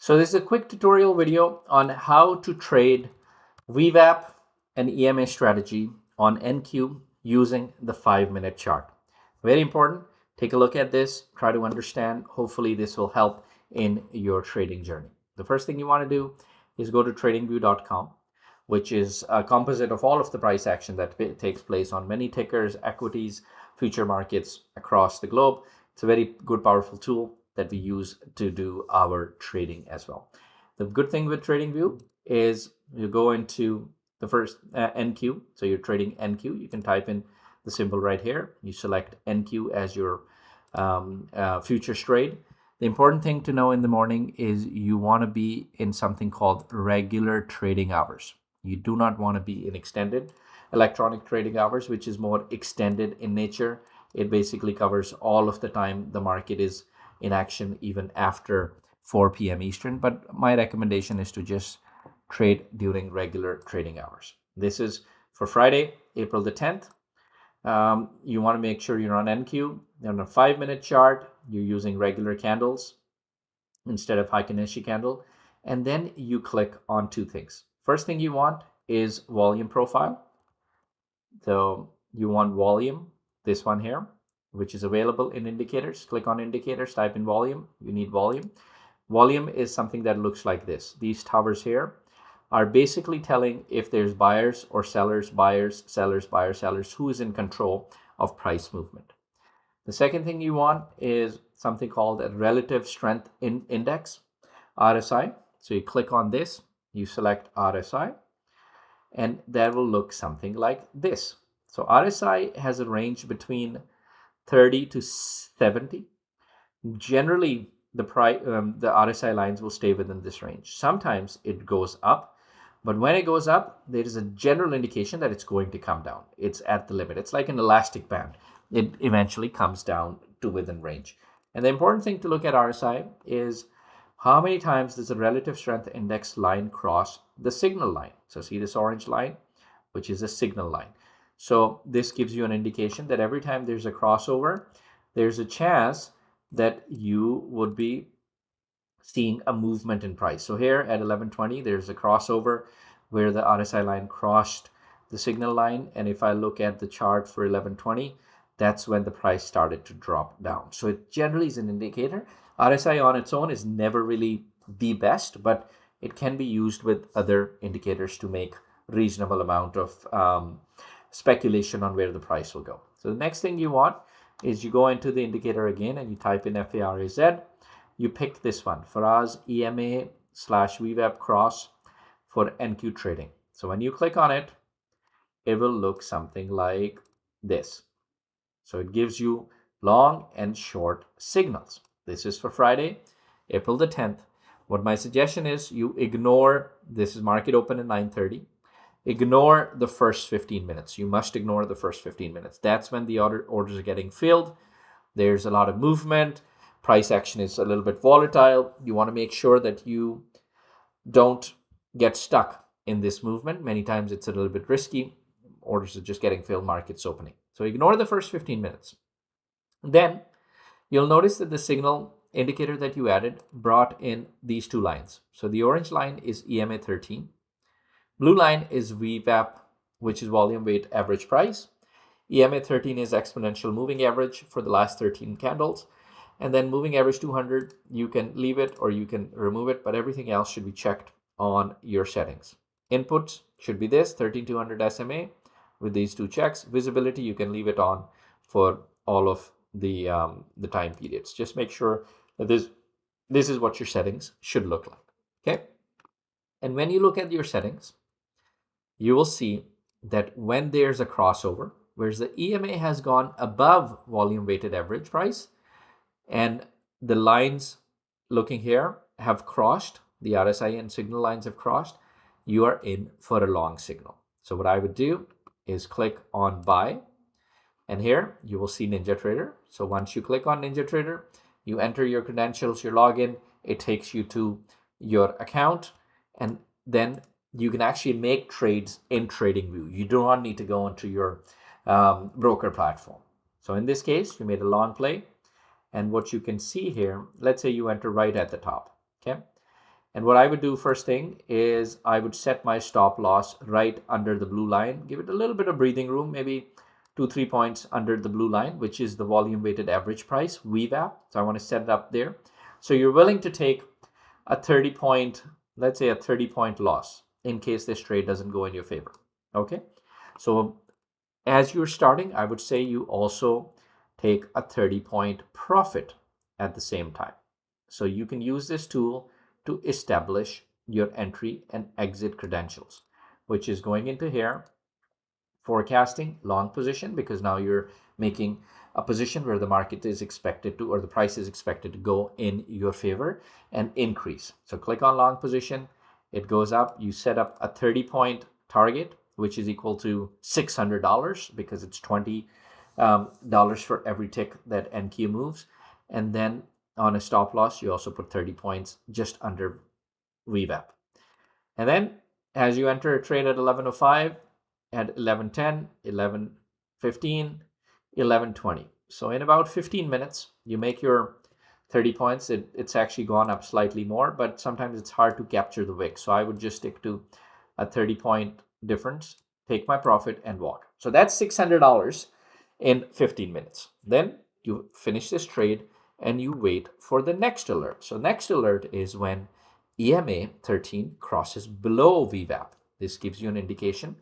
So this is a quick tutorial video on how to trade VWAP and EMA strategy on NQ using the 5-minute chart. Very important. Take a look at this, try to understand. Hopefully this will help in your trading journey. The first thing you want to do is go to tradingview.com, which is a composite of all of the price action that takes place on many tickers, equities, future markets across the globe. It's a very good, powerful tool that we use to do our trading as well. The good thing with TradingView is you go into the first NQ. So you're trading NQ. You can type in the symbol right here. You select NQ as your futures trade. The important thing to know in the morning is you want to be in something called regular trading hours. You do not want to be in extended electronic trading hours, which is more extended in nature. It basically covers all of the time the market is in action, even after 4 p.m. Eastern. But my recommendation is to just trade during regular trading hours. This is for Friday, April the 10th. You want to make sure you're on NQ. On a 5-minute chart, you're using regular candles instead of Heikin-Ashi candle. And then you click on two things. First thing you want is volume profile. So you want volume, this one here, which is available in indicators. Click on indicators, type in volume. You need volume. Volume is something that looks like this. These towers here are basically telling if there's buyers or sellers, buyers, sellers, buyers, sellers, who is in control of price movement. The second thing you want is something called a relative strength index, RSI. So you click on this, you select RSI, and that will look something like this. So RSI has a range between 30 to 70. Generally, the RSI lines will stay within this range. Sometimes it goes up, but when it goes up, there is a general indication that it's going to come down. It's at the limit. It's like an elastic band. It eventually comes down to within range. And the important thing to look at RSI is how many times does the relative strength index line cross the signal line. So see this orange line, which is a signal line. So this gives you an indication that every time there's a crossover, there's a chance that you would be seeing a movement in price. So here at 11:20, there's a crossover where the RSI line crossed the signal line. And if I look at the chart for 11:20, that's when the price started to drop down. So it generally is an indicator. RSI on its own is never really the best, but it can be used with other indicators to make reasonable amount of speculation on where the price will go. So the next thing you want is you go into the indicator again and you type in FARAZ. You pick this one, Faraz EMA/VWAP cross for NQ trading. So when you click on it, it will look something like this. So it gives you long and short signals. This is for Friday, April the 10th. What my suggestion is you ignore, this is market open at 9:30. Ignore the first 15 minutes. You must ignore the first 15 minutes. That's when the orders are getting filled. There's a lot of movement. Price action is a little bit volatile. You want to make sure that you don't get stuck in this movement. Many times it's a little bit risky. Orders are just getting filled, markets opening. So ignore the first 15 minutes. Then you'll notice that the signal indicator that you added brought in these two lines. So the orange line is EMA 13. Blue line is VWAP, which is volume weight average price. EMA 13 is exponential moving average for the last 13 candles. And then moving average 200, you can leave it or you can remove it, but everything else should be checked on your settings. Inputs should be this 13200 SMA with these two checks. Visibility, you can leave it on for all of the time periods. Just make sure that this is what your settings should look like. Okay. And when you look at your settings, you will see that when there's a crossover, whereas the EMA has gone above volume weighted average price, and the lines looking here have crossed, the RSI and signal lines have crossed, you are in for a long signal. So what I would do is click on buy, and here you will see NinjaTrader. So once you click on NinjaTrader, you enter your credentials, your login, it takes you to your account, and then you can actually make trades in TradingView. You do not need to go into your broker platform. So in this case, you made a long play. And what you can see here, let's say you enter right at the top, okay? And what I would do first thing is I would set my stop loss right under the blue line, give it a little bit of breathing room, maybe 2-3 points under the blue line, which is the volume weighted average price, VWAP. So I want to set it up there. So you're willing to take a 30 point, let's say a 30 point loss in case this trade doesn't go in your favor. Okay. So as you're starting, I would say you also take a 30 point profit at the same time. So you can use this tool to establish your entry and exit credentials, which is going into here, forecasting long position, because now you're making a position where the market is expected to, or the price is expected to go in your favor and increase. So click on long position, it goes up, you set up a 30 point target, which is equal to $600 because it's $20 for every tick that NQ moves. And then on a stop loss, you also put 30 points just under VWAP. And then as you enter a trade at 11:05, at 11:10, 11:15, 11:20. So in about 15 minutes, you make your 30 points. It's actually gone up slightly more, but sometimes it's hard to capture the wick. So I would just stick to a 30 point difference, take my profit and walk. So that's $600 in 15 minutes. Then you finish this trade and you wait for the next alert. So next alert is when EMA 13 crosses below VWAP. This gives you an indication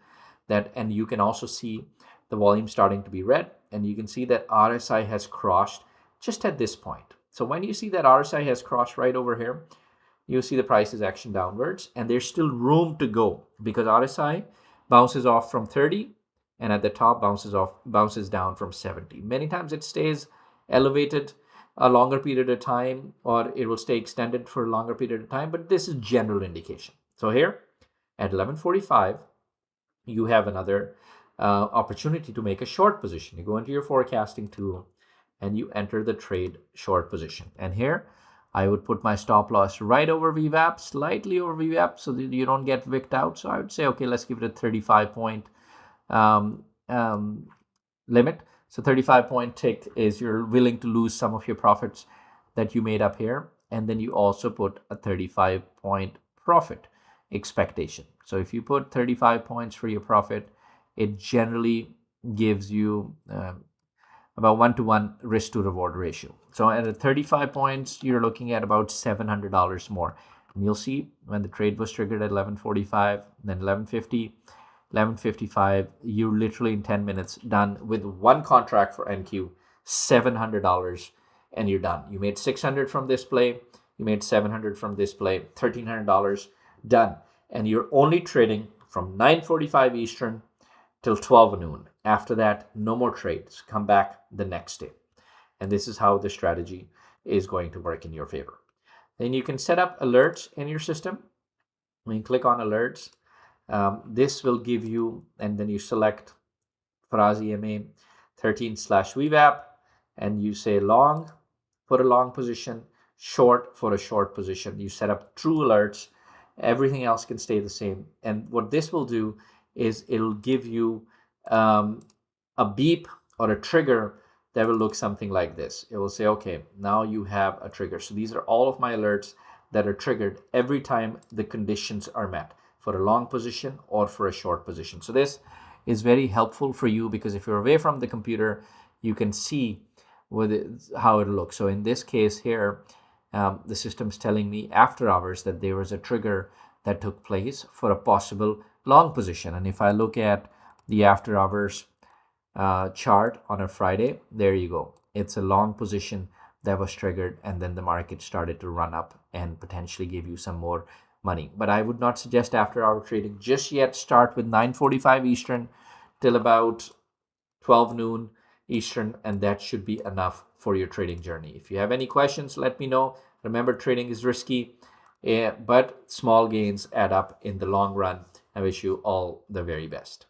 that, and you can also see the volume starting to be red, and you can see that RSI has crossed just at this point. So when you see that RSI has crossed right over here, you see the price is action downwards, and there's still room to go because RSI bounces off from 30 and at the top bounces down from 70. Many times it stays elevated a longer period of time, or it will stay extended for a longer period of time, but this is general indication. So here at 11:45, you have another opportunity to make a short position. You go into your forecasting tool and you enter the trade short position. And here I would put my stop loss right over VWAP, slightly over VWAP, so that you don't get wicked out. So I would say, okay, let's give it a 35 point limit. So 35 point tick is you're willing to lose some of your profits that you made up here. And then you also put a 35 point profit expectation. So if you put 35 points for your profit, it generally gives you about 1-to-1 risk to reward ratio. So at a 35 points, you're looking at about $700 more. And you'll see when the trade was triggered at 11:45, then 11:50, 11:55, you're literally in 10 minutes done with one contract for NQ, $700, and you're done. You made $600 from this play, you made $700 from this play, $1,300 done. And you're only trading from 9:45 Eastern till 12 noon. After that, no more trades. Come back the next day. And this is how the strategy is going to work in your favor. Then you can set up alerts in your system. When you click on alerts, this will give you, and then you select Faraz EMA 13/VWAP, and you say long for a long position, short for a short position. You set up true alerts. Everything else can stay the same. And what this will do is it'll give you a beep or a trigger that will look something like this. It will say, okay, now you have a trigger. So these are all of my alerts that are triggered every time the conditions are met for a long position or for a short position. So this is very helpful for you because if you're away from the computer, you can see how it looks. So in this case here, the system's telling me after hours that there was a trigger that took place for a possible long position. And if I look at the after hours chart on a Friday, there you go. It's a long position that was triggered, and then the market started to run up and potentially give you some more money. But I would not suggest after hour trading just yet. Start with 9:45 Eastern till about 12 noon Eastern, and that should be enough for your trading journey. If you have any questions, let me know. Remember, trading is risky, but small gains add up in the long run. I wish you all the very best.